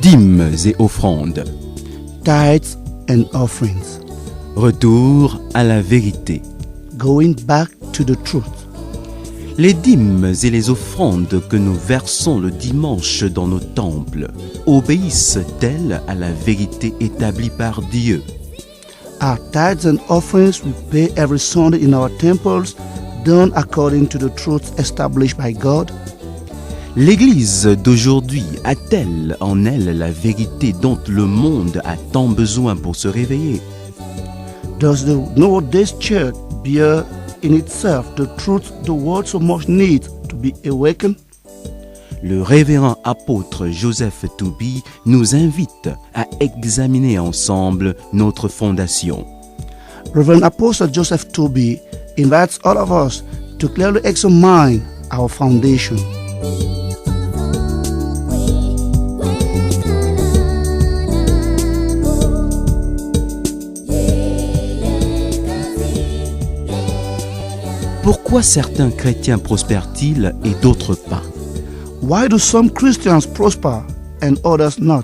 Dîmes et offrandes. Tithes and offerings. Retour à la vérité. Going back to the truth. Les dîmes et les offrandes que nous versons le dimanche dans nos temples obéissent-elles à la vérité établie par Dieu? Our tithes and offerings we pay every Sunday in our temples done according to the truth established by God? L'Église d'aujourd'hui a-t-elle en elle la vérité dont le monde a tant besoin pour se réveiller? Does the nowadays church bear in itself the truth the world so much needs to be awakened? Le révérend apôtre Joseph Touby nous invite à examiner ensemble notre fondation. Reverend Apostle Joseph Touby invites all of us to clearly examine our foundation. Pourquoi certains chrétiens prospèrent-ils et d'autres pas? Why do some Christians prosper and others not?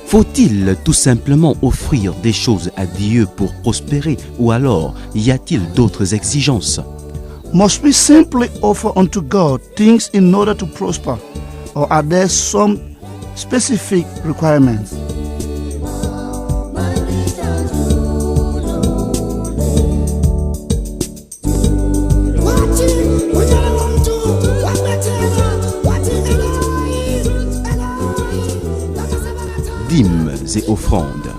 Faut-il tout simplement offrir des choses à Dieu pour prospérer ou alors y a-t-il d'autres exigences? Must we simply offer unto God things in order to prosper, or are there some specific requirements? Dîmes et offrandes.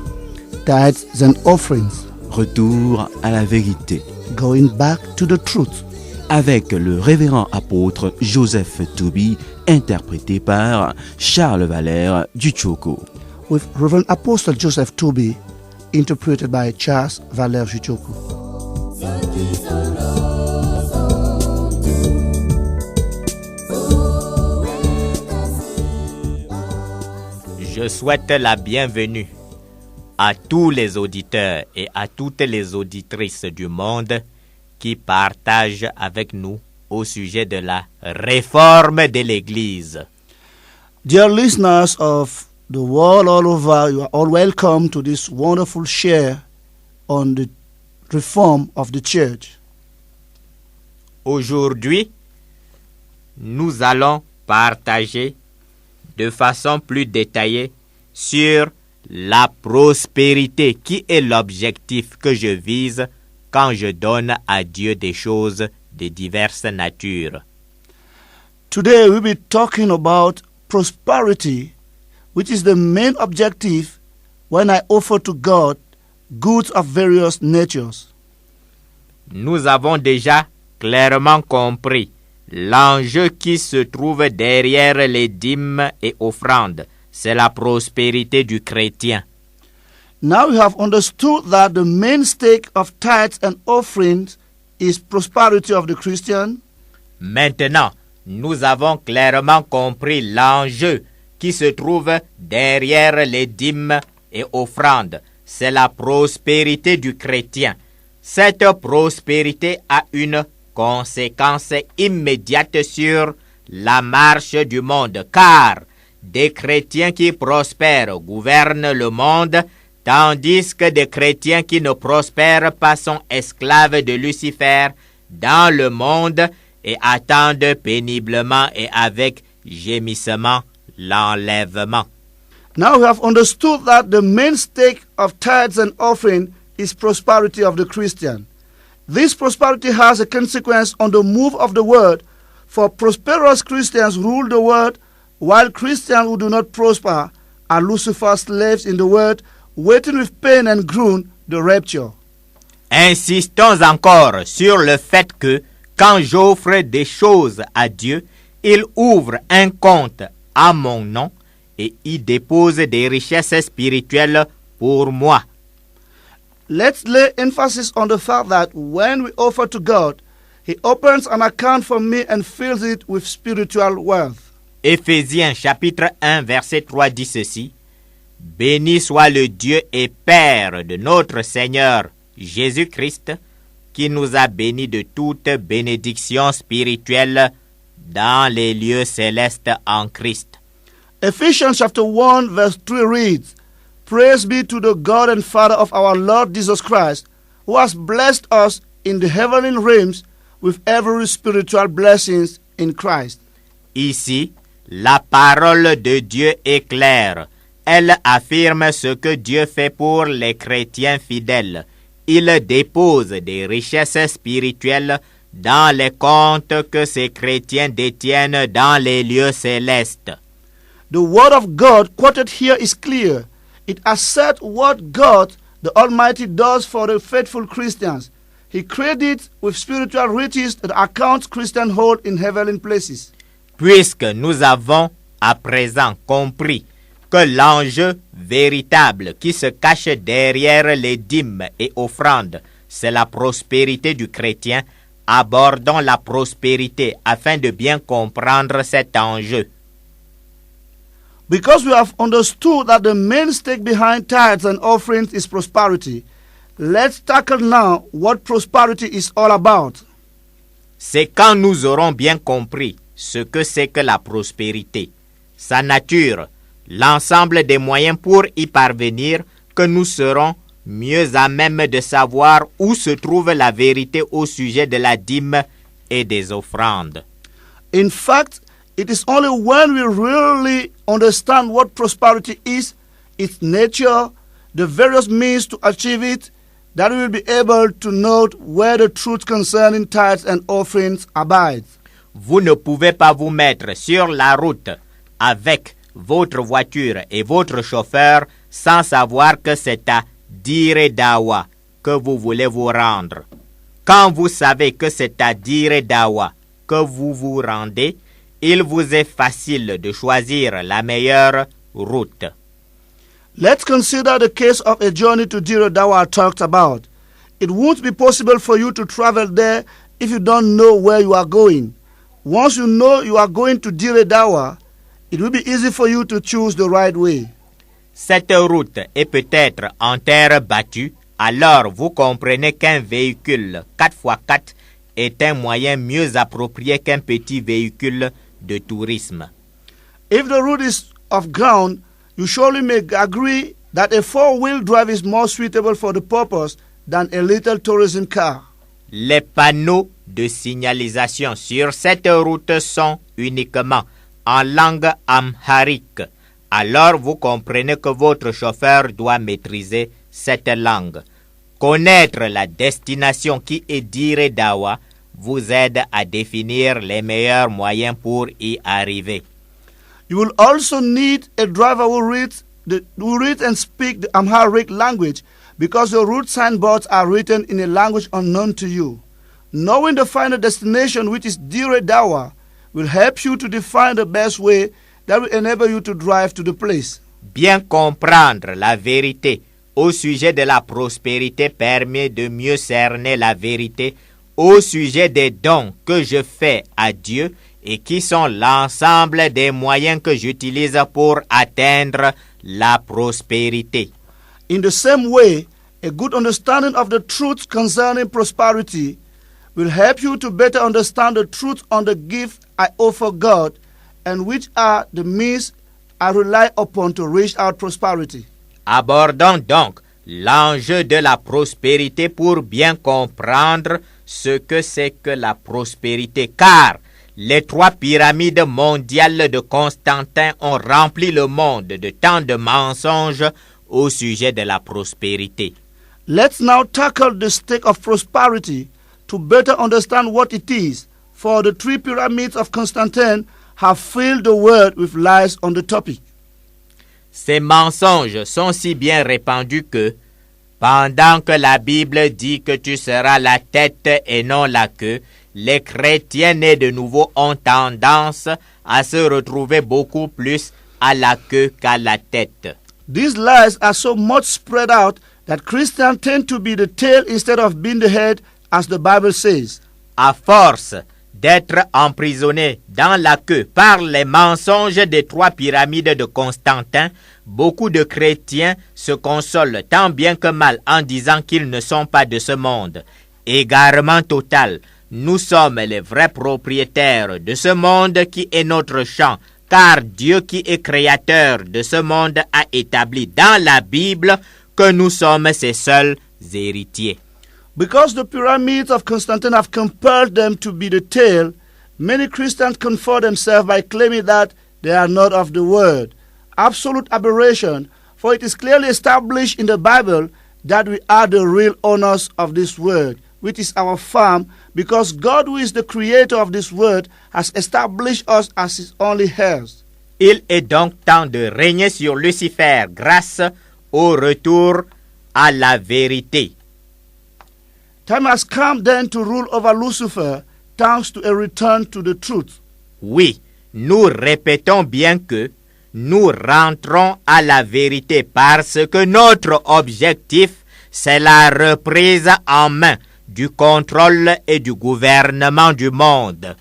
Tithes and offerings. Retour à la vérité. Going back to the truth. Avec le révérend apôtre Joseph Touby, interprété par Charles Valère Duchoko. With Reverend Apostle Joseph Touby, interpreted by Charles Valère Duchoko. Je souhaite la bienvenue à tous les auditeurs et à toutes les auditrices du monde qui partagent avec nous au sujet de la réforme de l'Église. Dear listeners of the world all over, you are all welcome to this wonderful share on the reform of the church. Aujourd'hui, nous allons partager de façon plus détaillée sur la prospérité qui est l'objectif que je vise quand je donne à Dieu des choses de diverses natures. Today we'll be talking about prosperity, which is the main objective when I offer to God goods of various natures. Nous avons déjà clairement compris l'enjeu qui se trouve derrière les dîmes et offrandes, c'est la prospérité du chrétien. Now we have understood that the main stake of tithes and offerings is prosperity of the Christian. Maintenant, nous avons clairement compris l'enjeu qui se trouve derrière les dîmes et offrandes, c'est la prospérité du chrétien. Cette prospérité a une conséquence immédiate sur la marche du monde, car des chrétiens qui prospèrent gouvernent le monde, tandis que des chrétiens qui ne prospèrent pas sont esclaves de Lucifer dans le monde et attendent péniblement et avec gémissement l'enlèvement. Now we have understood that the main stake of tithes and offering is prosperity of the Christian. This prosperity has a consequence on the move of the world, for prosperous Christians rule the world, while Christians who do not prosper are Lucifer's slaves in the world, waiting with pain and groan the rapture. Insistons encore sur le fait que, quand j'offre des choses à Dieu, il ouvre un compte à mon nom et y dépose des richesses spirituelles pour moi. Let's lay emphasis on the fact that when we offer to God, He opens an account for me and fills it with spiritual wealth. Éphésiens chapitre 1 verset 3 dit ceci: Béni soit le Dieu et Père de notre Seigneur Jésus-Christ, qui nous a bénis de toute bénédiction spirituelle dans les lieux célestes en Christ. Ephesians chapter 1 verse 3 reads, "Praise be to the God and Father of our Lord Jesus Christ, who has blessed us in the heavenly realms with every spiritual blessings in Christ." Ici, la parole de Dieu est claire. Elle affirme ce que Dieu fait pour les chrétiens fidèles. Il dépose des richesses spirituelles dans les comptes que ces chrétiens détiennent dans les lieux célestes. The word of God quoted here is clear. It asserts what God, the Almighty, does for the faithful Christians. He credits with spiritual riches the accounts Christians hold in heavenly places. Puisque nous avons à présent compris que l'enjeu véritable qui se cache derrière les dîmes et offrandes, c'est la prospérité du chrétien, abordons la prospérité afin de bien comprendre cet enjeu. Because we have understood that the main stake behind tithes and offerings is prosperity, let's tackle now what prosperity is all about. C'est quand nous aurons bien compris ce que c'est que la prospérité, sa nature, l'ensemble des moyens pour y parvenir, que nous serons mieux à même de savoir où se trouve la vérité au sujet de la dîme et des offrandes. In fact, it is only when we really understand what prosperity is, its nature, the various means to achieve it, that we will be able to note where the truth concerning tithes and offerings abides. Vous ne pouvez pas vous mettre sur la route avec votre voiture et votre chauffeur sans savoir que c'est à Dire Dawa que vous voulez vous rendre. Quand vous savez que c'est à Dire Dawa que vous vous rendez, il vous est facile de choisir la meilleure route. Let's consider the case of a journey to Dire Dawa I talked about. It won't be possible for you to travel there if you don't know where you are going. Once you know you are going to Dire Dawa, it will be easy for you to choose the right way. Cette route est peut-être en terre battue, alors vous comprenez qu'un véhicule 4x4 est un moyen mieux approprié qu'un petit véhicule de tourisme. If the route is of ground, you surely may agree that a four-wheel drive is more suitable for the purpose than a little tourism car. Les panneaux de signalisation sur cette route sont uniquement en langue amharique. Alors vous comprenez que votre chauffeur doit maîtriser cette langue. Connaître la destination qui est Dire Dawa vous aide à définir les meilleurs moyens pour y arriver. You will also need a driver who reads and speaks the Amharic language, because the route signboards are written in a language unknown to you. Knowing the final destination, which is Dire Dawa, will help you to define the best way that will enable you to drive to the place. Bien comprendre la vérité au sujet de la prospérité permet de mieux cerner la vérité au sujet des dons que je fais à Dieu et qui sont l'ensemble des moyens que j'utilise pour atteindre la prospérité. In the same way, a good understanding of the truth concerning prosperity will help you to better understand the truth on the gift I offer God and which are the means I rely upon to reach out prosperity. Abordons donc l'enjeu de la prospérité pour bien comprendre ce que c'est que la prospérité, car les 3 pyramides mondiales de Constantin ont rempli le monde de tant de mensonges au sujet de la prospérité. Let's now tackle the stake of prosperity to better understand what it is, for the 3 pyramids of Constantine have filled the world with lies on the topic. Ces mensonges sont si bien répandus que, pendant que la Bible dit que tu seras la tête et non la queue, les chrétiens nés de nouveau ont tendance à se retrouver beaucoup plus à la queue qu'à la tête. These lies are so much spread out that Christians tend to be the tail instead of being the head, as the Bible says. À force d'être emprisonnés dans la queue par les mensonges des 3 pyramides de Constantin, beaucoup de chrétiens se consolent tant bien que mal en disant qu'ils ne sont pas de ce monde. Égarement total, nous sommes les vrais propriétaires de ce monde qui est notre champ, car Dieu qui est créateur de ce monde a établi dans la Bible que nous sommes ses seuls héritiers. Because the pyramids of Constantine have compelled them to be the tail, many Christians comfort themselves by claiming that they are not of the word. Absolute aberration, for it is clearly established in the Bible that we are the real owners of this word, which is our farm, because God, who is the creator of this word, has established us as his only heirs. Il est donc temps de régner sur Lucifer grâce au retour à la vérité. Time has come then to rule over Lucifer, thanks to a return to the truth. Oui, nous répétons bien que nous rentrons à la vérité parce que notre objectif, c'est la reprise en main du contrôle et du gouvernement du monde.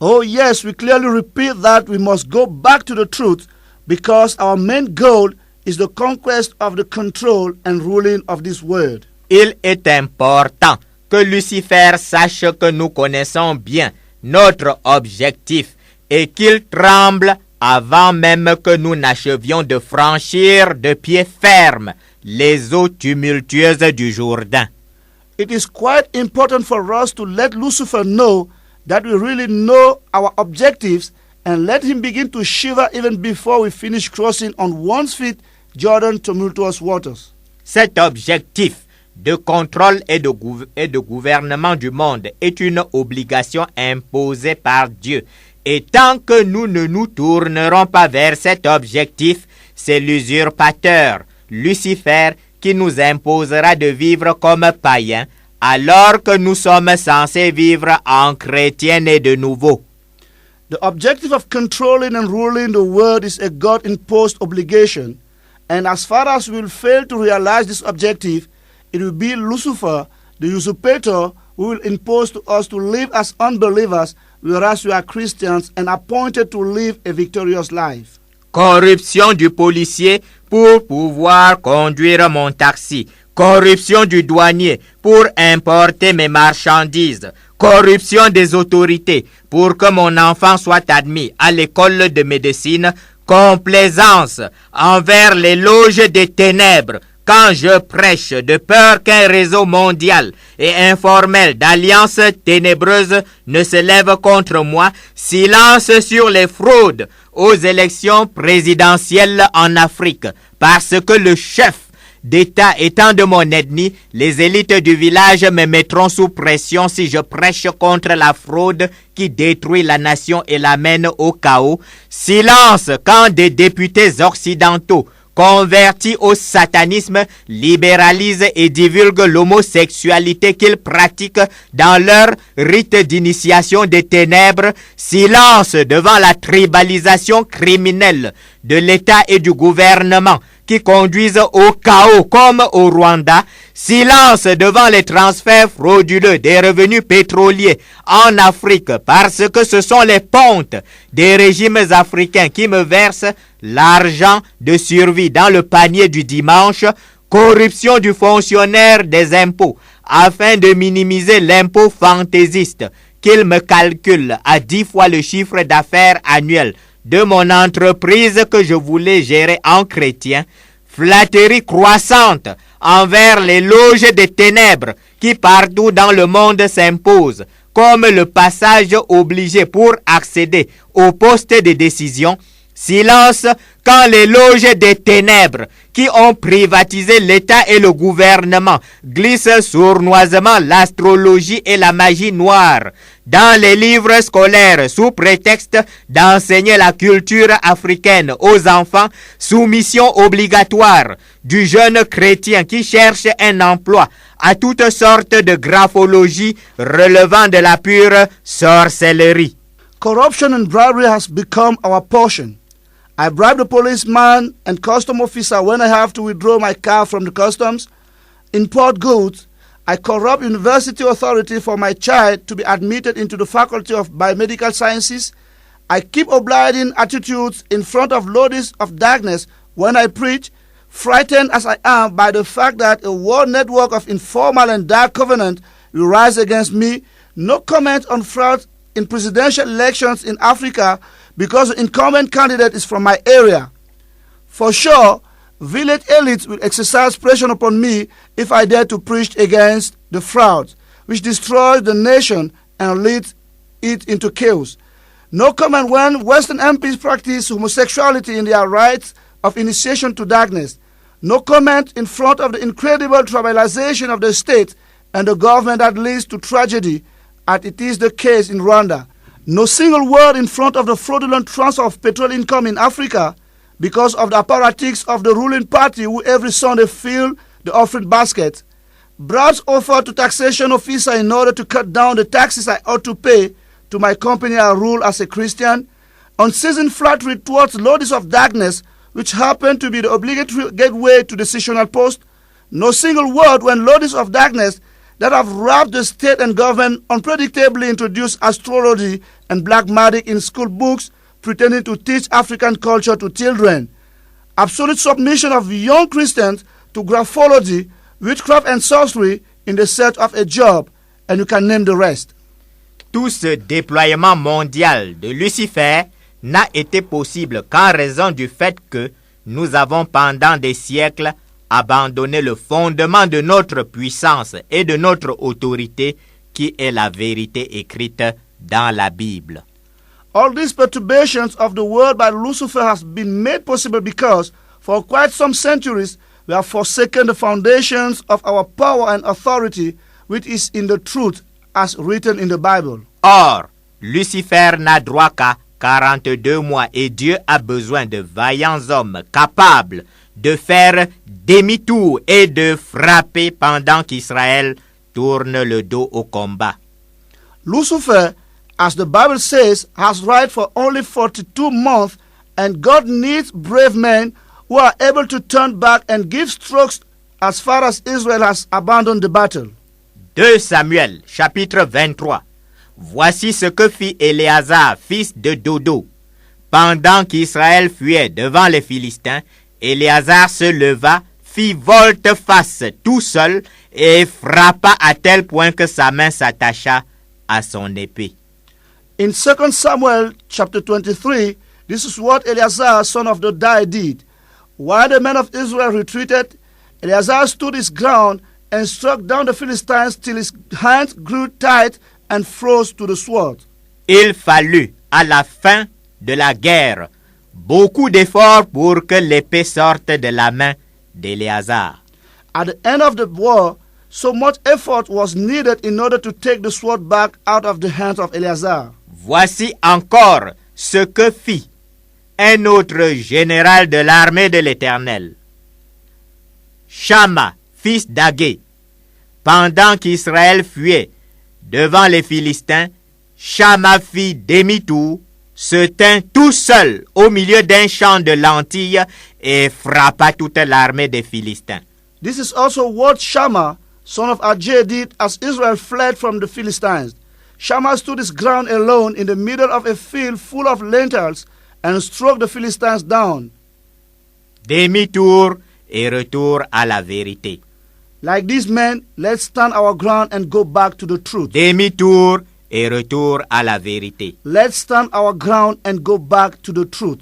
Oh yes, we clearly repeat that we must go back to the truth because our main goal is the conquest of the control and ruling of this world. Il est important que Lucifer sache que nous connaissons bien notre objectif et qu'il tremble avant même que nous n'achevions de franchir de pied ferme les eaux tumultueuses du Jourdain. It is quite important for us to let Lucifer know that we really know our objectives and let him begin to shiver even before we finish crossing on one's feet Jordan tumultuous waters. Cet objectif de contrôle et de gouvernement du monde est une obligation imposée par Dieu. Et tant que nous ne nous tournerons pas vers cet objectif, c'est l'usurpateur, Lucifer, qui nous imposera de vivre comme païens, alors que nous sommes censés vivre en chrétiens nés de nouveau. The objective of controlling and ruling the world is a God-imposed obligation, and as far as we will fail to realize this objective, it will be Lucifer, the usurpator, who will impose to us to live as unbelievers, whereas we are Christians and appointed to live a victorious life. Corruption du policier pour pouvoir conduire mon taxi. Corruption du douanier pour importer mes marchandises. Corruption des autorités pour que mon enfant soit admis à l'école de médecine. Complaisance envers les loges des ténèbres quand je prêche de peur qu'un réseau mondial et informel d'alliances ténébreuses ne se lève contre moi. Silence sur les fraudes aux élections présidentielles en Afrique, parce que le chef d'État étant de mon ethnie, les élites du village me mettront sous pression si je prêche contre la fraude qui détruit la nation et l'amène au chaos. Silence quand des députés occidentaux convertis au satanisme libéralisent et divulguent l'homosexualité qu'ils pratiquent dans leur rite d'initiation des ténèbres. Silence devant la tribalisation criminelle de l'État et du gouvernement qui conduisent au chaos comme au Rwanda. Silence devant les transferts frauduleux des revenus pétroliers en Afrique parce que ce sont les pontes des régimes africains qui me versent l'argent de survie dans le panier du dimanche. Corruption du fonctionnaire des impôts afin de minimiser l'impôt fantaisiste qu'il me calcule à 10 fois le chiffre d'affaires annuel de mon entreprise que je voulais gérer en chrétien. Flatterie croissante envers les loges des ténèbres qui partout dans le monde s'imposent comme le passage obligé pour accéder au poste de décision. Silence quand les loges des ténèbres qui ont privatisé l'État et le gouvernement glissent sournoisement l'astrologie et la magie noire dans les livres scolaires sous prétexte d'enseigner la culture africaine aux enfants, soumission obligatoire du jeune chrétien qui cherche un emploi à toutes sortes de graphologie relevant de la pure sorcellerie. Corruption and bribery has become our portion. I bribe the policeman and custom officer when I have to withdraw my car from the customs, import goods. I corrupt university authority for my child to be admitted into the faculty of biomedical sciences. I keep obliging attitudes in front of loads of darkness when I preach, frightened as I am by the fact that a world network of informal and dark covenant will rise against me. No comment on fraud in presidential elections in Africa because the incumbent candidate is from my area. For sure, village elites will exercise pressure upon me if I dare to preach against the fraud, which destroys the nation and leads it into chaos. No comment when Western MPs practice homosexuality in their rites of initiation to darkness. No comment in front of the incredible tribalization of the state and the government that leads to tragedy, as it is the case in Rwanda. No single word in front of the fraudulent transfer of petrol income in Africa because of the apparatchiks of the ruling party who every Sunday fill the offering basket. Bribes offered to taxation officer in order to cut down the taxes I ought to pay to my company I rule as a Christian. Unceasing flattery towards lords of darkness, which happen to be the obligatory gateway to decisional post. No single word when lords of darkness that have robbed the state and government unpredictably introduce astrology and black magic in school books, pretending to teach African culture to children. Absolute submission of young Christians to graphology, witchcraft and sorcery in the search of a job, and you can name the rest. Tout ce déploiement mondial de Lucifer n'a été possible qu'en raison du fait que nous avons pendant des siècles abandonné le fondement de notre puissance et de notre autorité qui est la vérité écrite dans la Bible. All these perturbations of the world by Lucifer has been made possible because for quite some centuries we have forsaken the foundations of our power and authority which is in the truth as written in the Bible. Or, Lucifer n'a droit qu'à 42 mois et Dieu a besoin de vaillants hommes capables de faire demi-tour et de frapper pendant qu'Israël tourne le dos au combat. Lucifer, as the Bible says, has right for only 42 months, and God needs brave men who are able to turn back and give strokes as far as Israel has abandoned the battle. 2 Samuel, chapitre 23. Voici ce que fit Éléazar, fils de Dodo. Pendant qu'Israël fuyait devant les Philistins, Éléazar se leva, fit volte-face tout seul et frappa à tel point que sa main s'attacha à son épée. In 2 Samuel chapter 23, this is what Eleazar, son of Dodai, did. While the men of Israel retreated, Eleazar stood his ground and struck down the Philistines till his hands grew tight and froze to the sword. Il fallut, à la fin de la guerre, beaucoup d'efforts pour que l'épée sorte de la main d'Éléazar. At the end of the war, so much effort was needed in order to take the sword back out of the hands of Eleazar. Voici encore ce que fit un autre général de l'armée de l'Éternel, Shama, fils d'Agé. Pendant qu'Israël fuyait devant les Philistins, Shama fit demi-tour, se tint tout seul au milieu d'un champ de lentilles et frappa toute l'armée des Philistins. This is also what Shammah, son of Ajay, did as Israel fled from the Philistines. Shammah stood his ground alone in the middle of a field full of lentils and struck the Philistines down. Demi-tour et retour à la vérité. Like these men, let's stand our ground and go back to the truth. Demi-tour et retour à la vérité. Let's stand our ground and go back to the truth.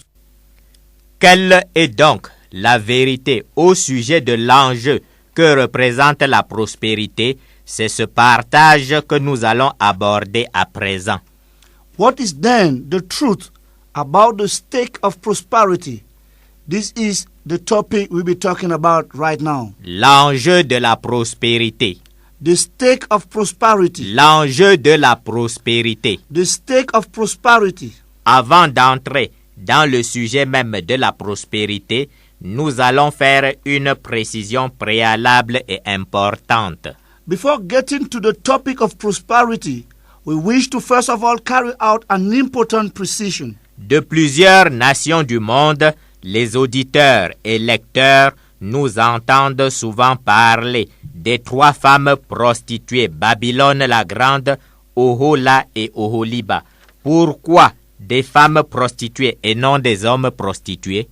Quelle est donc la vérité au sujet de l'enjeu que représente la prospérité? C'est ce partage que nous allons aborder à présent. What is then the truth about the stake of prosperity? This is the topic we'll be talking about right now. L'enjeu de la prospérité. The stake of prosperity. L'enjeu de la prospérité. The stake of prosperity. Avant d'entrer dans le sujet même de la prospérité, nous allons faire une précision préalable et importante. Before getting to the topic of prosperity, we wish to first of all carry out an important precision. De plusieurs nations du monde, les auditeurs et lecteurs nous entendent souvent parler des 3 femmes prostituées, Babylone la Grande, Ohola et Oholiba. Pourquoi des femmes prostituées et non des hommes prostitués?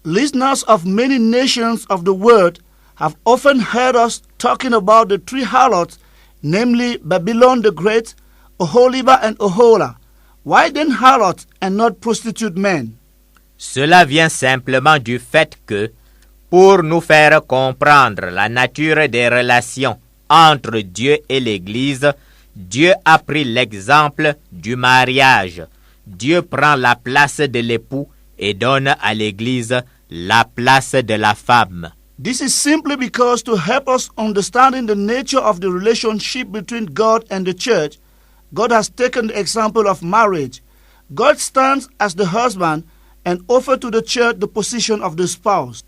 Listeners of many nations of the world have often heard us talking about the 3 harlots, namely Babylon the Great, Oholiba and Ohola. Why then harlot and not prostitute men? Cela vient simplement du fait que, pour nous faire comprendre la nature des relations entre Dieu et l'Église, Dieu a pris l'exemple du mariage. Dieu prend la place de l'époux et donne à l'Église la place de la femme. This is simply because to help us understanding the nature of the relationship between God and the church, God has taken the example of marriage. God stands as the husband and offers to the church the position of the spouse.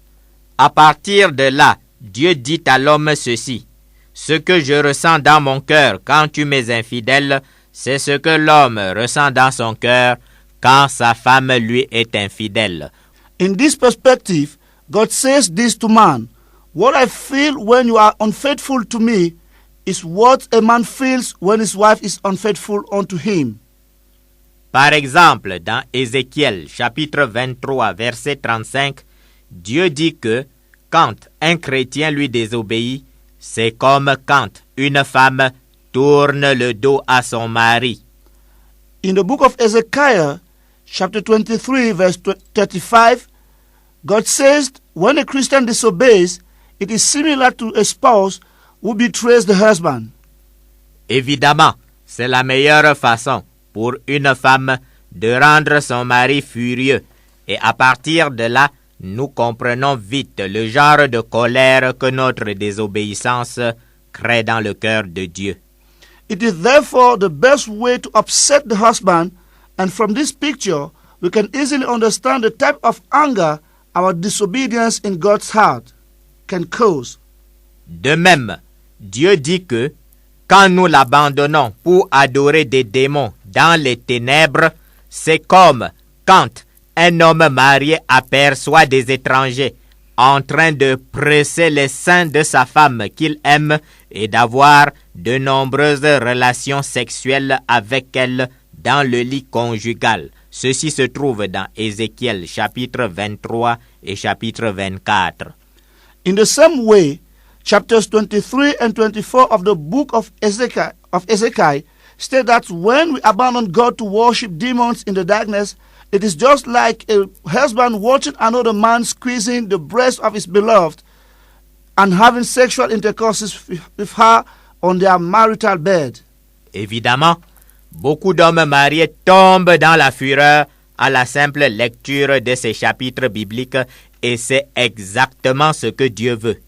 À partir de là, Dieu dit à l'homme ceci: ce que je ressens dans mon cœur quand tu m'es infidèle, c'est ce que l'homme ressent dans son cœur quand sa femme lui est infidèle. In this perspective, God says this to man: what I feel when you are unfaithful to me is what a man feels when his wife is unfaithful unto him. Par exemple, dans Ézéchiel chapitre 23, verset 35, Dieu dit que quand un chrétien lui désobéit, c'est comme quand une femme tourne le dos à son mari. In the book of Ezekiel, chapter 23, verse 35, God says when a Christian disobeys, it is similar to a spouse who betrays the husband. Évidemment, c'est la meilleure façon pour une femme de rendre son mari furieux. Et à partir de là, nous comprenons vite le genre de colère que notre désobéissance crée dans le cœur de Dieu. It is therefore the best way to upset the husband, and from this picture, we can easily understand the type of anger our disobedience in God's heart can cause. De même, Dieu dit que quand nous l'abandonnons pour adorer des démons dans les ténèbres, c'est comme quand un homme marié aperçoit des étrangers en train de presser les seins de sa femme qu'il aime et d'avoir de nombreuses relations sexuelles avec elle dans le lit conjugal. Ceci se trouve dans Ézéchiel chapitre 23 et chapitre 24. In the same way, chapters 23 and 24 of the book of Ezekiel state that when we abandon God to worship demons in the darkness, it is just like a husband watching another man squeezing the breast of his beloved and having sexual intercourse with her on their marital bed. Évidemment, beaucoup d'hommes mariés tombent dans la fureur à la simple lecture de ces chapitres bibliques et c'est exactement ce que Dieu veut.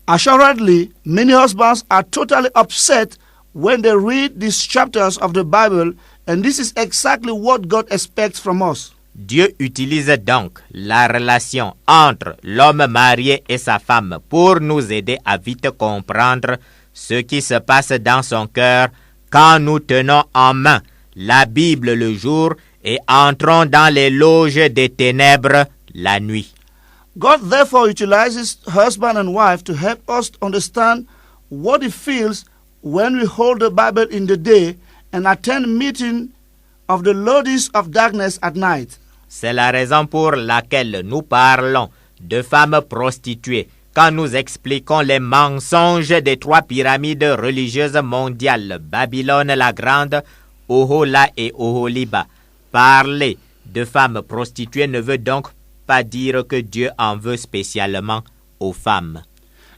Assuredly, many husbands are totally upset when they read these chapters of the Bible, and this is exactly what God expects from us. Dieu utilise donc la relation entre l'homme marié et sa femme pour nous aider à vite comprendre ce qui se passe dans son cœur quand nous tenons en main la Bible le jour et entrons dans les loges des ténèbres la nuit. God therefore utilizes husband and wife to help us understand what it feels when we hold the Bible in the day and attend meeting of the lords of darkness at night. C'est la raison pour laquelle nous parlons de femmes prostituées quand nous expliquons les mensonges des trois pyramides religieuses mondiales, Babylone la Grande, Ohola et Oholiba. Parler de femmes prostituées ne veut donc pas dire que Dieu en veut spécialement aux femmes.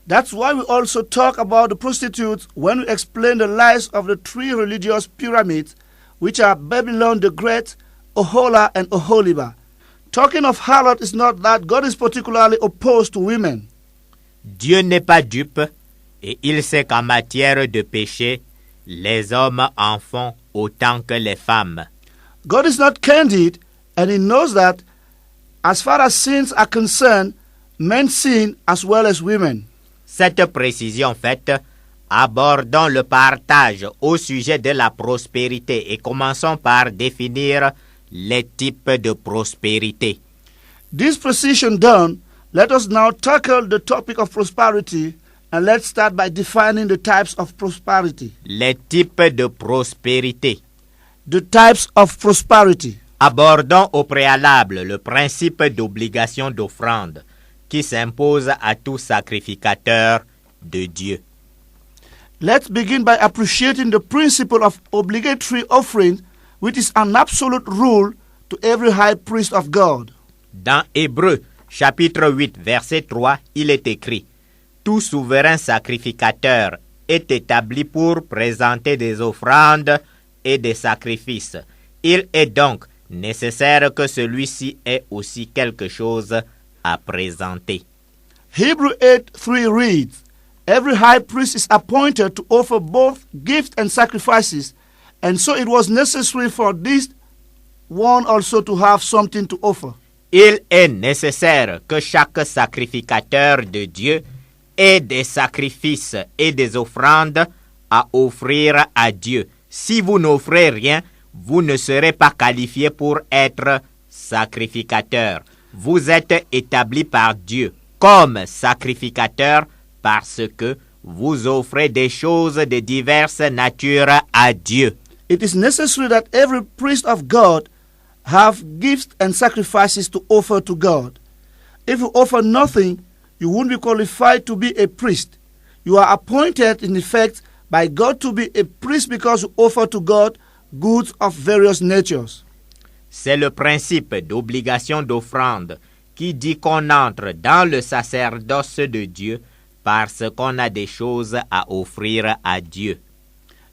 That's why we also talk about the prostitutes when we explain the lies of the three religious pyramids, which are Babylon the Great, Ohola, and Oholiba. Talking of harlot is not that God is particularly opposed to women. Dieu n'est pas dupe et il sait qu'en matière de péché, les hommes en font autant que les femmes. God is not candid, and he knows that as far as sins are concerned, men sin as well as women. Cette précision faite, abordons le partage au sujet de la prospérité et commençons par définir les types de prospérité. This precision done, let us now tackle the topic of prosperity, and let's start by defining the types of prosperity. Les types de prospérité. The types of prosperity. Abordons au préalable le principe d'obligation d'offrande qui s'impose à tout sacrificateur de Dieu. Let's begin by appreciating the principle of obligatory offering which is an absolute rule to every high priest of God. Dans Hébreux, chapitre 8, verset 3, il est écrit « Tout souverain sacrificateur est établi pour présenter des offrandes et des sacrifices. Il est donc nécessaire que celui-ci ait aussi quelque chose à présenter. » Hebrew 8:3 reads, "Every high priest is appointed to offer both gifts and sacrifices, and so it was necessary for this one also to have something to offer." Il est nécessaire que chaque sacrificateur de Dieu ait des sacrifices et des offrandes à offrir à Dieu. Si vous n'offrez rien, vous ne serez pas qualifié pour être sacrificateur. Vous êtes établi par Dieu comme sacrificateur parce que vous offrez des choses de diverses natures à Dieu. It is necessary that every priest of God have gifts and sacrifices to offer to God. If you offer nothing, you won't be qualified to be a priest. You are appointed, in effect, by God to be a priest because you offer to God goods of various natures. C'est le principe d'obligation d'offrande qui dit qu'on entre dans le sacerdoce de Dieu parce qu'on a des choses à offrir à Dieu.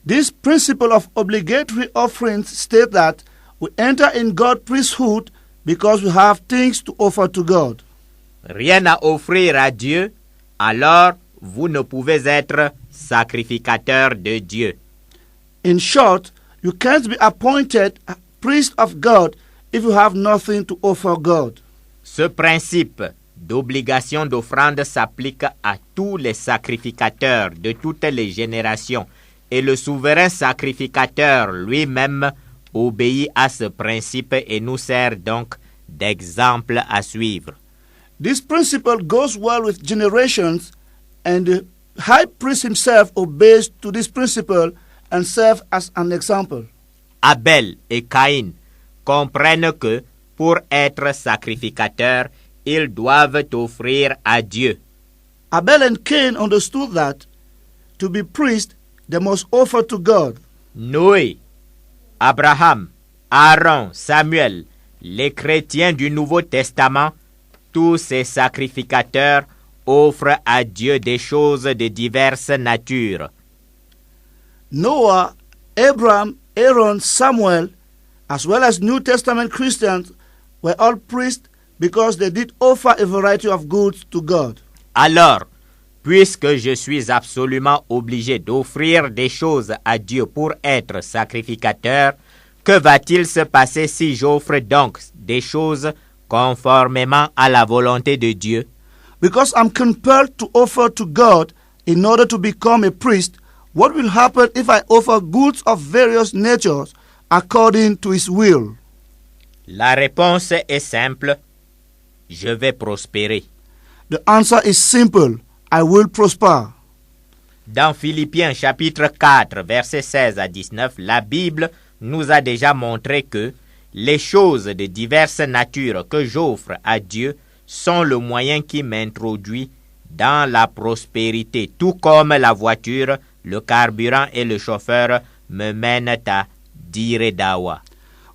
This principle of obligatory offerings states that we enter in God's priesthood because we have things to offer to God. Rien à offrir à Dieu, alors vous ne pouvez être sacrificateur de Dieu. In short, you can't be appointed a priest of God if you have nothing to offer God. Ce principe d'obligation d'offrande s'applique à tous les sacrificateurs de toutes les générations et le souverain sacrificateur lui-même obéit à ce principe et nous sert donc d'exemple à suivre. This principle goes well with generations, and the high priest himself obeys to this principle and serves as an example. Abel et Caïn comprennent que pour être sacrificateurs, ils doivent offrir à Dieu. Abel and Cain understood that to be priest, they must offer to God. Noé, Abraham, Aaron, Samuel, les chrétiens du Nouveau Testament, tous ces sacrificateurs offrent à Dieu des choses de diverses natures. Noah, Abraham, Aaron, Samuel, as well as New Testament Christians, were all priests because they did offer a variety of goods to God. Alors, puisque je suis absolument obligé d'offrir des choses à Dieu pour être sacrificateur, que va-t-il se passer si j'offre donc des choses conformément à la volonté de Dieu? Because I'm compelled to offer to God in order to become a priest, what will happen if I offer goods of various natures according to His will? La réponse est simple. Je vais prospérer. The answer is simple. I will prosper. Dans Philippiens chapitre 4, versets 16 à 19, la Bible nous a déjà montré que les choses de diverses natures que j'offre à Dieu sont le moyen qui m'introduit dans la prospérité, tout comme la voiture, le carburant et le chauffeur me mènent à Dire Dawa.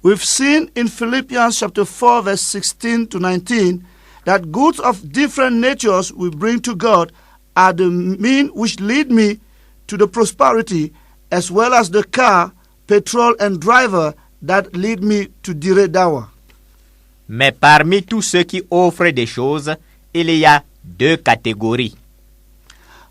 We've seen in Philippians chapter 4 verse 16 to 19 that goods of different natures we bring to God are the means which lead me to the prosperity, as well as the car, petrol and driver that lead me to Dire Dawa. Mais parmi tous ceux qui offrent des choses, il y a deux catégories.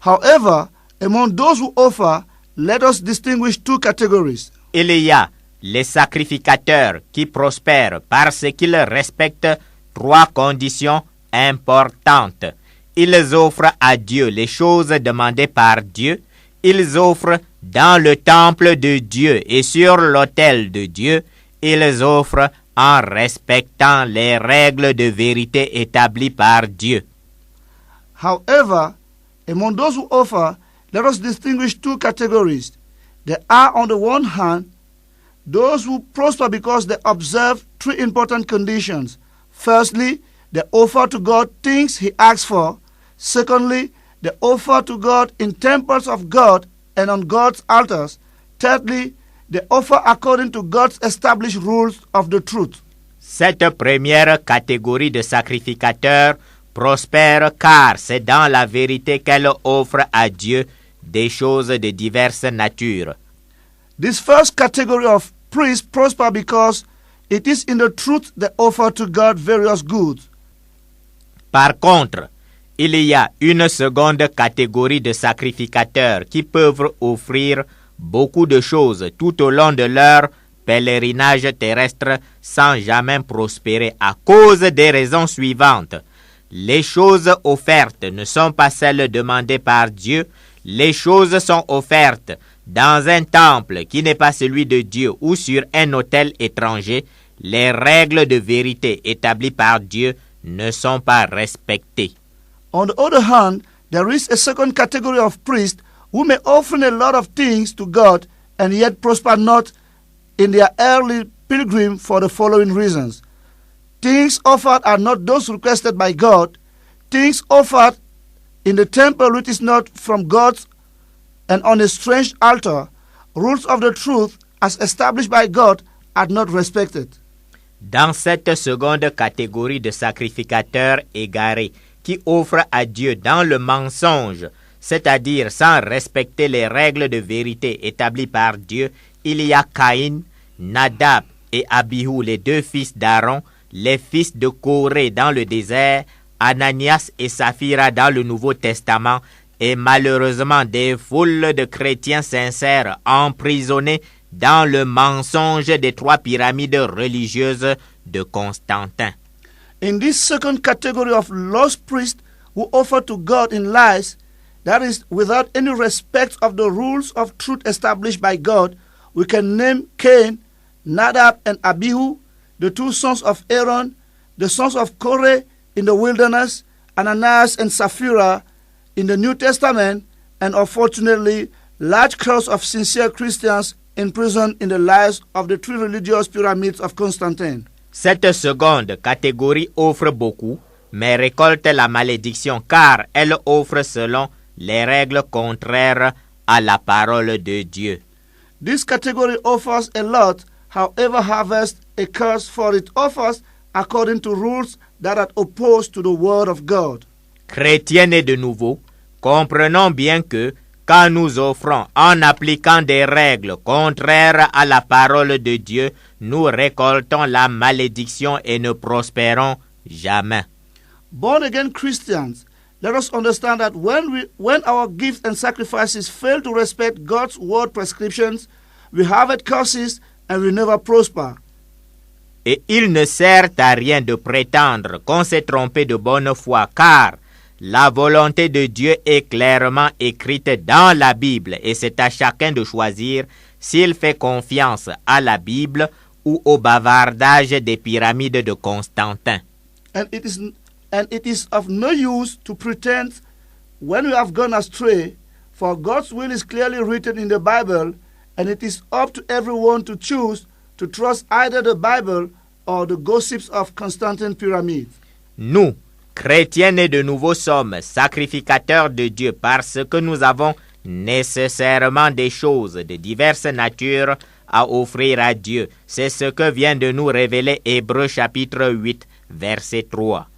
However, among those who offer, let us distinguish two categories. Il y a les sacrificateurs qui prospèrent parce qu'ils respectent trois conditions importantes. Ils offrent à Dieu les choses demandées par Dieu. Ils offrent dans le temple de Dieu et sur l'autel de Dieu. Ils offrent en respectant les règles de vérité établies par Dieu. However, among those who offer, let us distinguish two categories. There are, on the one hand, those who prosper because they observe three important conditions. Firstly, they offer to God things He asks for. Secondly, they offer to God in temples of God and on God's altars. Thirdly, they offer according to God's established rules of the truth. Cette première catégorie de sacrificateurs prospère car c'est dans la vérité qu'elle offre à Dieu des choses de diverses natures. This first category of priests prosper because it is in the truth they offer to God various goods. Par contre, il y a une seconde catégorie de sacrificateurs qui peuvent offrir beaucoup de choses tout au long de leur pèlerinage terrestre sans jamais prospérer à cause des raisons suivantes. Les choses offertes ne sont pas celles demandées par Dieu. Les choses sont offertes dans un temple qui n'est pas celui de Dieu ou sur un autel étranger. Les règles de vérité établies par Dieu ne sont pas respectées. On the other hand, there is a second category of priests who may offer a lot of things to God and yet prosper not in their early pilgrim for the following reasons. Things offered are not those requested by God. Things offered in the temple which is not from God and on a strange altar. Rules of the truth as established by God are not respected. Dans cette seconde catégorie de sacrificateurs égarés qui offrent à Dieu dans le mensonge, c'est-à-dire sans respecter les règles de vérité établies par Dieu, il y a Caïn, Nadab et Abihu, les deux fils d'Aaron, les fils de Corée dans le désert, Ananias et Saphira dans le Nouveau Testament, et malheureusement des foules de chrétiens sincères emprisonnés dans le mensonge des trois pyramides religieuses de Constantin. In this second category of lost priests who offer to God in lies, that is, without any respect of the rules of truth established by God, we can name Cain, Nadab, and Abihu, the two sons of Aaron, the sons of Korah in the wilderness, Ananias and Sapphira in the New Testament, and unfortunately, large crowds of sincere Christians imprisoned in the lives of the three religious pyramids of Constantine. Cette seconde catégorie offre beaucoup, mais récolte la malédiction car elle offre selon les règles contraires à la parole de Dieu. This category offers a lot, however harvests a curse, for it offers according to rules that are opposed to the word of God. Chrétiens nés de nouveau, comprenons bien que quand nous offrons en appliquant des règles contraires à la parole de Dieu, nous récoltons la malédiction et ne prospérons jamais. Born-again Christians, let us understand that when our gifts and sacrifices fail to respect God's word prescriptions, we have curses and we never prosper. Et il ne sert à rien de prétendre qu'on s'est trompé de bonne foi, car la volonté de Dieu est clairement écrite dans la Bible et c'est à chacun de choisir s'il fait confiance à la Bible ou au bavardage des pyramides de Constantin. And it is of no use to pretend when we have gone astray, for God's will is clearly written in the Bible, and it is up to everyone to choose to trust either the Bible or the gossips of Constantine Pyramid. Nous, chrétiens nés de nouveau, sommes sacrificateurs de Dieu parce que nous avons nécessairement des choses de diverses natures à offrir à Dieu. C'est ce que vient de nous révéler Hébreux chapitre 8, verset 3.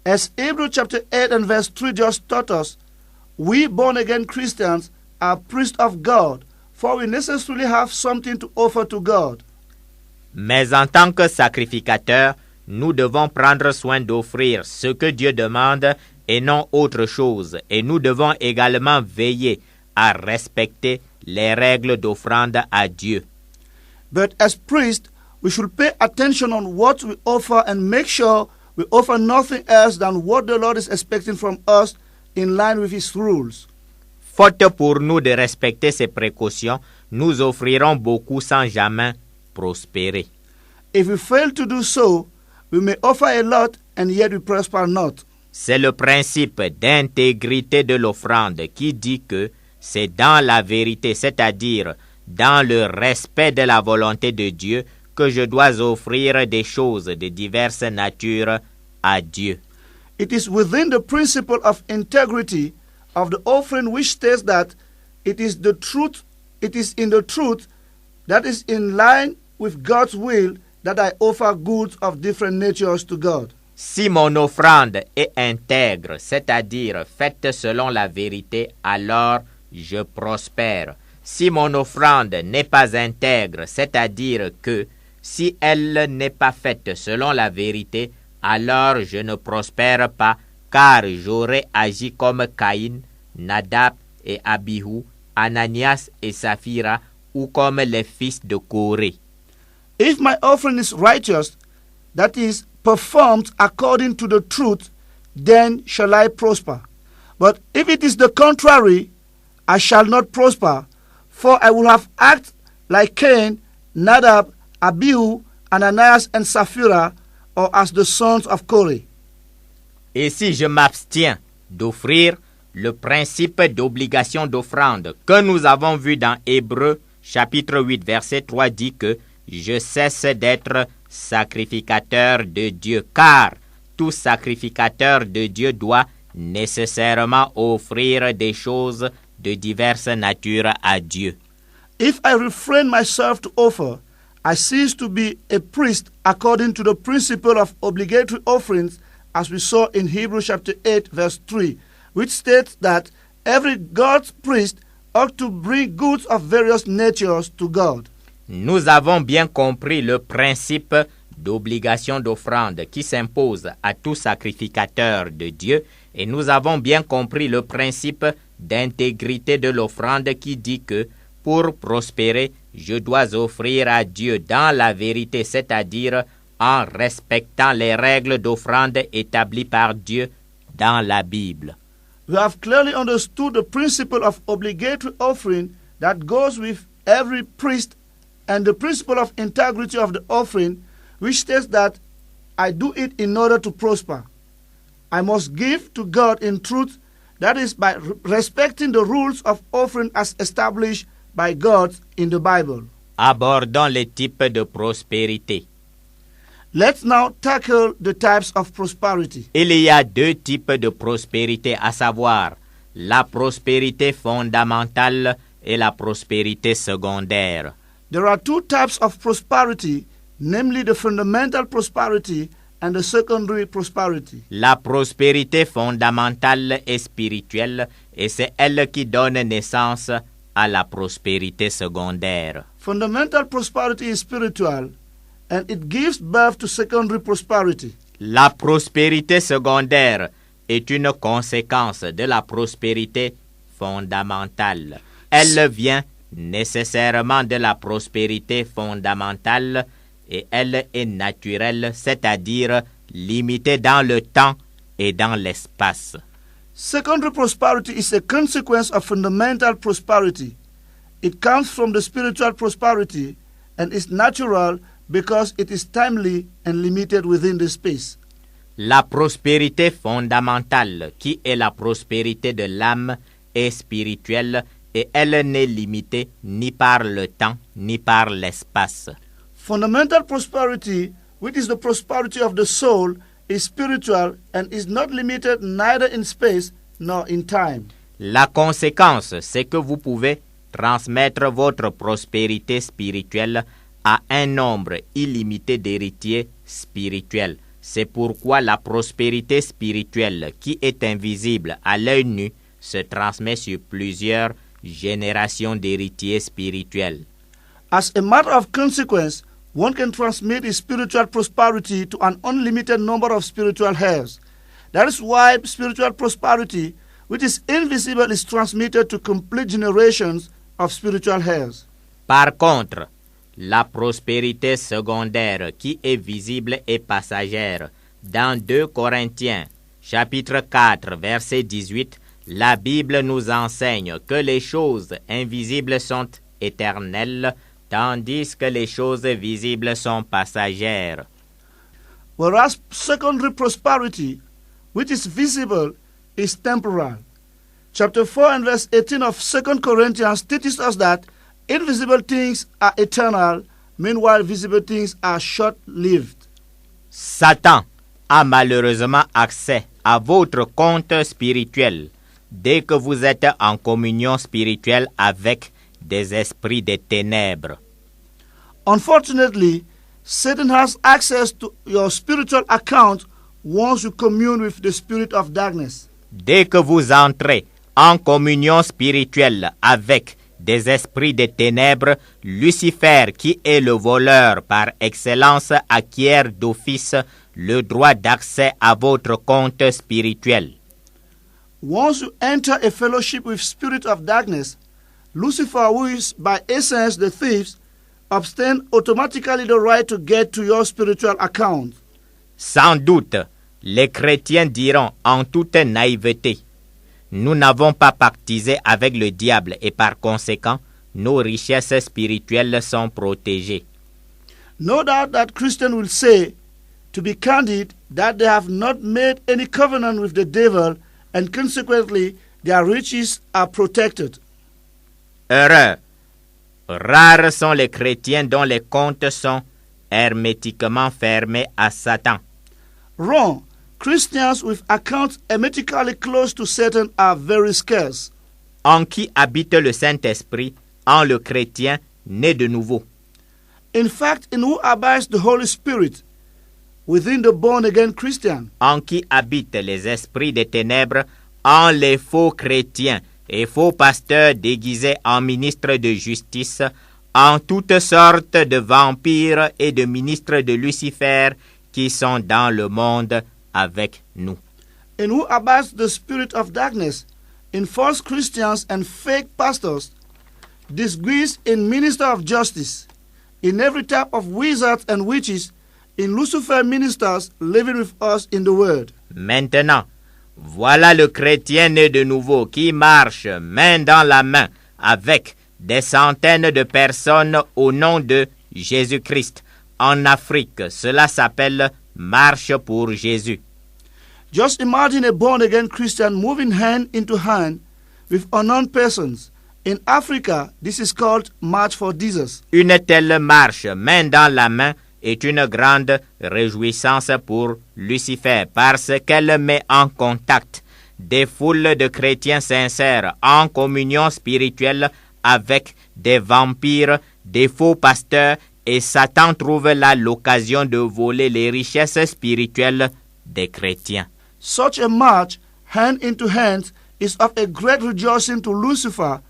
As Hebrews chapter 8 and verse 3 just taught us, we born-again Christians are priests of God, for we necessarily have something to offer to God. Mais en tant que sacrificateurs, nous devons prendre soin d'offrir ce que Dieu demande et non autre chose. Et nous devons également veiller à respecter les règles d'offrande à Dieu. But as priests, we should pay attention on what we offer and make sure we offer nothing else than what the Lord is expecting from us in line with His rules. Faute pour nous de respecter ces précautions, nous offrirons beaucoup sans jamais prospérer. If we fail to do so, we may offer a lot and yet we prosper not. C'est le principe d'intégrité de l'offrande qui dit que c'est dans la vérité, c'est-à-dire dans le respect de la volonté de Dieu, que je dois offrir des choses de diverses natures à Dieu. It is within the principle of integrity of the offering which states that it is in the truth that is in line with God's will that I offer goods of different natures to God. Si mon offrande est intègre, c'est-à-dire faite selon la vérité, alors je prospère. Si mon offrande n'est pas intègre, c'est-à-dire que si elle n'est pas faite selon la vérité, alors je ne prospère pas, car j'aurais agi comme Caïn, Nadab et Abihu, Ananias et Saphira, ou comme les fils de Corée. If my offering is righteous, that is, performed according to the truth, then shall I prosper. But if it is the contrary, I shall not prosper, for I will have acted like Cain, Nadab, Abihu, Ananias and Sapphira, or as the sons of Corey. Et si je m'abstiens d'offrir, le principe d'obligation d'offrande que nous avons vu dans Hébreux chapitre 8 verset 3 dit que je cesse d'être sacrificateur de Dieu, car tout sacrificateur de Dieu doit nécessairement offrir des choses de diverses natures à Dieu. If I refrain myself to offer, I cease to be a priest according to the principle of obligatory offerings, as we saw in Hebrews chapter 8 verse 3, which states that every God's priest ought to bring goods of various natures to God. Nous avons bien compris le principe d'obligation d'offrande qui s'impose à tout sacrificateur de Dieu, et nous avons bien compris le principe d'intégrité de l'offrande qui dit que pour prospérer, je dois offrir à Dieu dans la vérité, c'est-à-dire en respectant les règles d'offrande établies par Dieu dans la Bible. We have clearly understood the principle of obligatory offering that goes with every priest and the principle of integrity of the offering, which states that I do it in order to prosper. I must give to God in truth, that is by respecting the rules of offering as established by God in the Bible. Abordons les types de prospérité. Let's now tackle the types of prosperity. Il y a deux types de prospérité, à savoir la prospérité fondamentale et la prospérité secondaire. There are two types of prosperity, namely the fundamental prosperity and the secondary prosperity. La prospérité fondamentale est spirituelle et c'est elle qui donne naissance à la prospérité secondaire. Fundamental prosperity is spiritual and it gives birth to secondary prosperity. La prospérité secondaire est une conséquence de la prospérité fondamentale. Elle vient nécessairement de la prospérité fondamentale et elle est naturelle, c'est-à-dire limitée dans le temps et dans l'espace. Secondary prosperity is a consequence of fundamental prosperity. It comes from the spiritual prosperity and is natural because it is timely and limited within the space. La prospérité fondamentale, qui est la prospérité de l'âme, est spirituelle et elle n'est limitée ni par le temps ni par l'espace. Fundamental prosperity, which is the prosperity of the soul, is spiritual and is not limited neither in space nor in time. La conséquence, c'est que vous pouvez transmettre votre prospérité spirituelle à un nombre illimité d'héritiers spirituels. C'est pourquoi la prospérité spirituelle, qui est invisible à l'œil nu, se transmet sur plusieurs générations d'héritiers spirituels. As a matter of consequence, one can transmit his spiritual prosperity to an unlimited number of spiritual heirs. That is why spiritual prosperity, which is invisible, is transmitted to complete generations of spiritual heirs. Par contre, la prospérité secondaire qui est visible et passagère, dans 2 Corinthiens, chapitre 4, verset 18, la Bible nous enseigne que les choses invisibles sont éternelles, tandis que les choses visibles sont passagères. Whereas secondary prosperity, which is visible, is temporal. Chapter 4 and verse 18 of 2 Corinthians teaches us that invisible things are eternal, meanwhile visible things are short-lived. Satan a malheureusement accès à votre compte spirituel dès que vous êtes en communion spirituelle avec des esprits des ténèbres. Unfortunately, Satan has access to your spiritual account once you commune with the spirit of darkness. Dès que vous entrez en communion spirituelle avec des esprits de ténèbres, Lucifer, qui est le voleur par excellence, acquiert d'office le droit d'accès à votre compte spirituel. Once you enter a fellowship with spirit of darkness, Lucifer, who is by essence the thief, obtains automatically the right to get to your spiritual account. Sans doute, les chrétiens diront en toute naïveté, nous n'avons pas pactisé avec le diable et par conséquent, nos richesses spirituelles sont protégées. No doubt that Christian will say, to be candid, that they have not made any covenant with the devil and consequently their riches are protected. Heureux! Rares sont les chrétiens dont les comptes sont hermétiquement fermés à Satan. Wrong. Christians with accounts hermetically close to Satan are very scarce. En qui habite le Saint-Esprit, en le chrétien né de nouveau. In fact, in who abides the Holy Spirit, within the born-again Christian. En qui habitent les esprits des ténèbres, en les faux chrétiens et faux pasteurs déguisés en ministres de justice, en toutes sortes de vampires et de ministres de Lucifer qui sont dans le monde avec nous. In who abides the spirit of darkness, in false Christians and fake pastors, disguised in minister of justice, in every type of wizards and witches, in Lucifer ministers living with us in the world. Maintenant, voilà le chrétien né de nouveau qui marche main dans la main avec des centaines de personnes au nom de Jésus-Christ. En Afrique, cela s'appelle Marche pour Jésus. Just imagine a born-again Christian moving hand into hand with unknown persons. In Africa, this is called March for Jesus. Une telle marche main dans la main est une grande réjouissance pour Lucifer parce qu'elle met en contact des foules de chrétiens sincères en communion spirituelle avec des vampires, des faux pasteurs et Satan trouve là l'occasion de voler les richesses spirituelles des chrétiens. Such a march, hand into hand, is of a great rejoicing to Lucifer,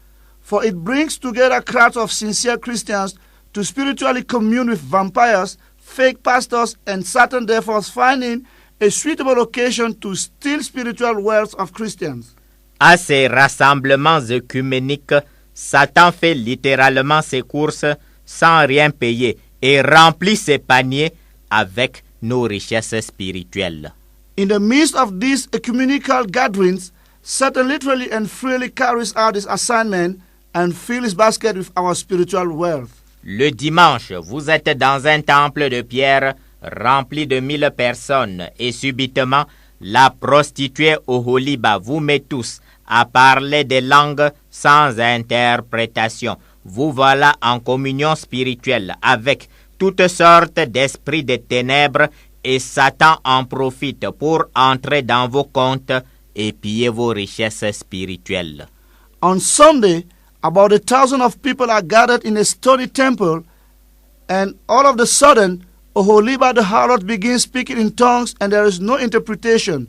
for it brings together crowds of sincere Christians to spiritually commune with vampires, fake pastors, and Satan therefore finding a suitable occasion to steal spiritual wealth of Christians. À ces rassemblements œcuméniques, Satan fait littéralement ses courses sans rien payer et remplit ses paniers avec nos richesses spirituelles. In the midst of these ecumenical gatherings, Satan literally and freely carries out his assignment and fills his basket with our spiritual wealth. Le dimanche, vous êtes dans un temple de pierre rempli de 1000 personnes et subitement, la prostituée au Holiba vous met tous à parler des langues sans interprétation. Vous voilà en communion spirituelle avec toutes sortes d'esprits de ténèbres et Satan en profite pour entrer dans vos comptes et piller vos richesses spirituelles. On Sunday, about 1,000 of people are gathered in a stony temple, and all of a sudden, Oholiba the harlot begins speaking in tongues, and there is no interpretation.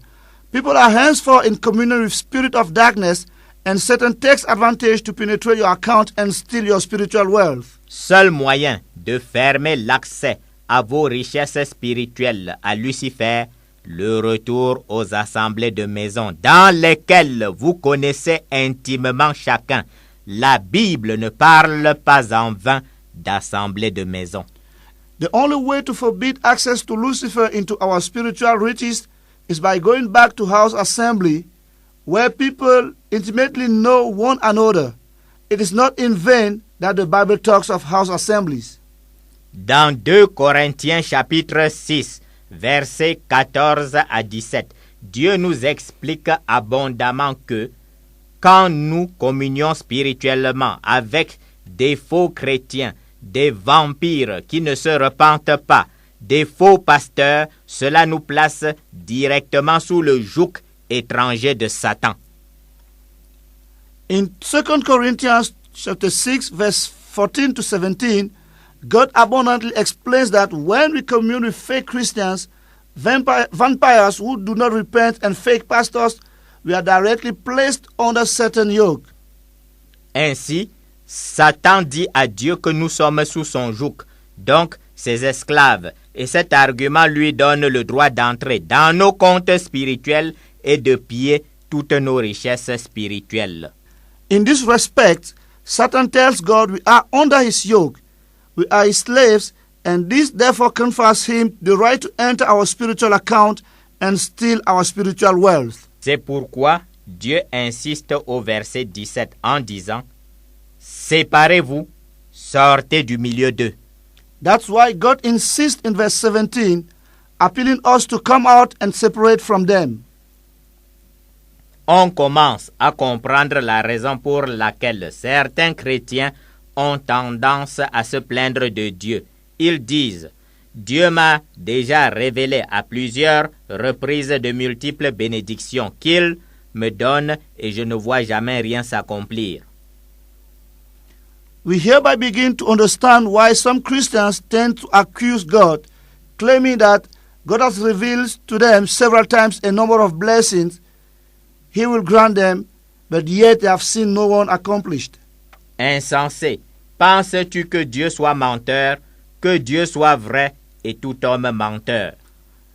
People are henceforth in communion with spirit of darkness, and Satan takes advantage to penetrate your account and steal your spiritual wealth. Seul moyen de fermer l'accès à vos richesses spirituelles à Lucifer, le retour aux assemblées de maison dans lesquelles vous connaissez intimement chacun. La Bible ne parle pas en vain d'assemblées de maison. The only way to forbid access to Lucifer into our spiritual riches is by going back to house assembly, where people intimately know one another. It is not in vain that the Bible talks of house assemblies. Dans 2 Corinthiens chapitre 6, versets 14 à 17, Dieu nous explique abondamment que quand nous communions spirituellement avec des faux chrétiens, des vampires qui ne se repentent pas, des faux pasteurs, cela nous place directement sous le joug étranger de Satan. In 2 Corinthians chapter 6, verse 14 to 17, God abundantly explains that when we commune with fake Christians, vampires who do not repent, and fake pastors, we are directly placed under certain yoke. Ainsi, Satan dit à Dieu que nous sommes sous son joug, donc ses esclaves, et cet argument lui donne le droit d'entrer dans nos comptes spirituels et de piller toutes nos richesses spirituelles. In this respect, Satan tells God we are under his yoke, we are his slaves, and this therefore confers him the right to enter our spiritual account and steal our spiritual wealth. C'est pourquoi Dieu insiste au verset 17 en disant « Séparez-vous, sortez du milieu d'eux. » That's why God insists in verse 17, appealing us to come out and separate from them. On commence à comprendre la raison pour laquelle certains chrétiens ont tendance à se plaindre de Dieu. Ils disent « Dieu m'a déjà révélé à plusieurs reprises de multiples bénédictions qu'il me donne et je ne vois jamais rien s'accomplir. » We hereby begin to understand why some Christians tend to accuse God, claiming that God has revealed to them several times a number of blessings He will grant them, but yet they have seen no one accomplished. Insensé, penses-tu que Dieu soit menteur, que Dieu soit vrai et tout homme menteur?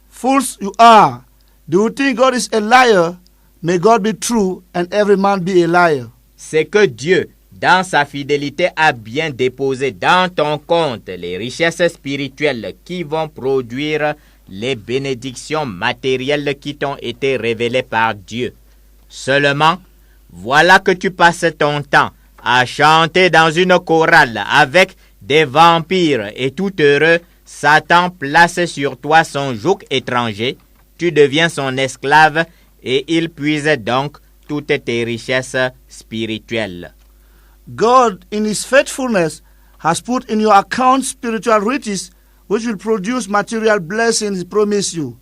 Fools you are! Do you think God is a liar? May God be true and every man be a liar. C'est que Dieu, dans sa fidélité, a bien déposé dans ton compte les richesses spirituelles qui vont produire les bénédictions matérielles qui t'ont été révélées par Dieu. Seulement, voilà que tu passes ton temps à chanter dans une chorale avec des vampires et tout heureux, Satan place sur toi son joug étranger, tu deviens son esclave et il puise donc toutes tes richesses spirituelles. God, in His faithfulness, has put in your account spiritual riches which will produce material blessings He promised you.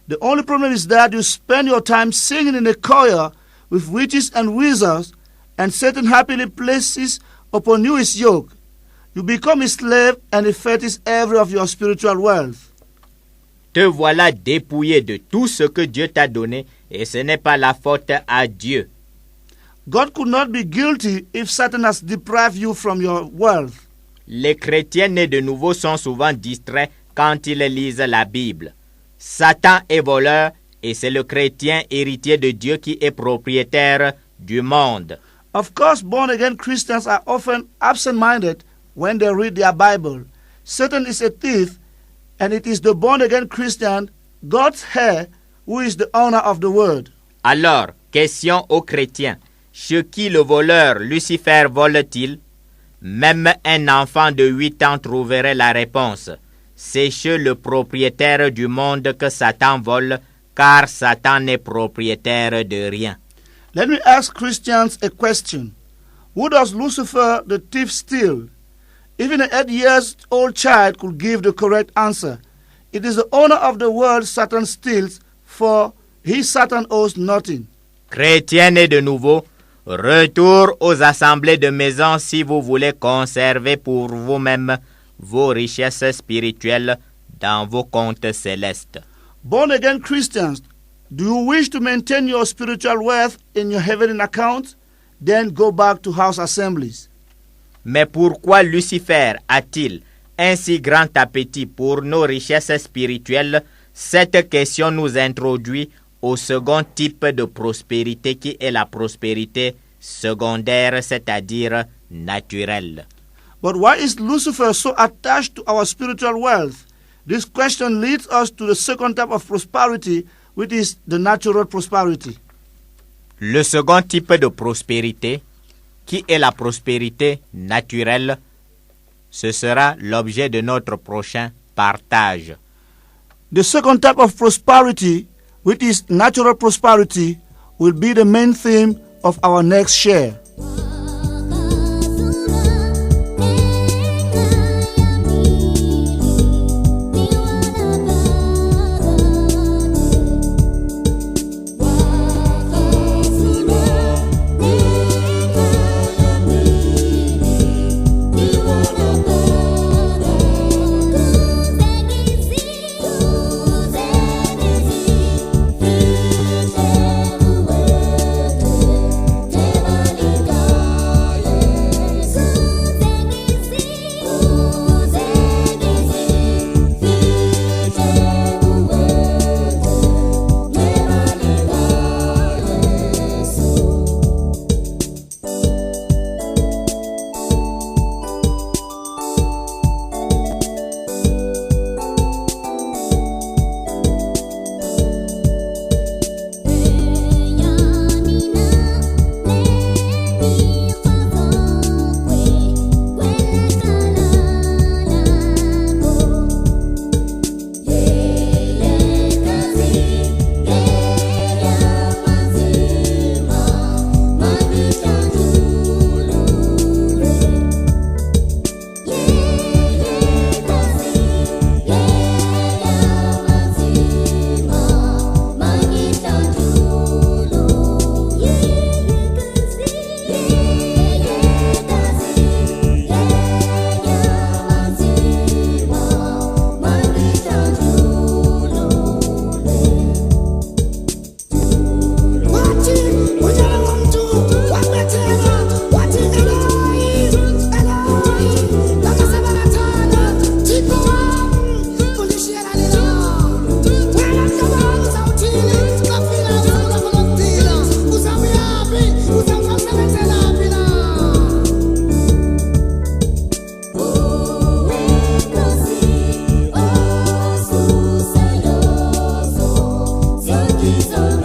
The only problem is that you spend your time singing in a choir with witches and wizards, and Satan happily places upon you his yoke. You become his slave, and he fetishes every of your spiritual wealth. Te voilà dépouillé de tout ce que Dieu t'a donné, et ce n'est pas la faute à Dieu. God could not be guilty if Satan has deprived you from your wealth. Les chrétiens nés de nouveau sont souvent distraits quand ils lisent la Bible. Satan est voleur et c'est le chrétien héritier de Dieu qui est propriétaire du monde. Of course, born-again Christians are often absent-minded when they read their Bible. Satan is a thief, and it is the born-again Christian, God's heir, who is the owner of the word. Alors, question aux chrétiens. Chez qui le voleur Lucifer vole-t-il? Même un enfant de 8 ans trouverait la réponse. C'est chez le propriétaire du monde que Satan vole, car Satan n'est propriétaire de rien. Let me ask Christians a question. Who does Lucifer the thief steal? Even an 8-year-old child could give the correct answer. It is the owner of the world Satan steals, for he Satan owes nothing. Chrétiens et de nouveau, retour aux assemblées de maison si vous voulez conserver pour vous-même vos richesses spirituelles dans vos comptes célestes. Born-again Christians, do you wish to maintain your spiritual wealth in your heavenly account? Then go back to house assemblies. Mais pourquoi Lucifer a-t-il un si grand appétit pour nos richesses spirituelles? Cette question nous introduit au second type de prospérité qui est la prospérité secondaire, c'est-à-dire naturelle. But why is Lucifer so attached to our spiritual wealth? This question leads us to the second type of prosperity, which is the natural prosperity. Le second type de prospérité, qui est la prospérité naturelle, ce sera l'objet de notre prochain partage. The second type of prosperity, which is natural prosperity, will be the main theme of our next share. Jesus.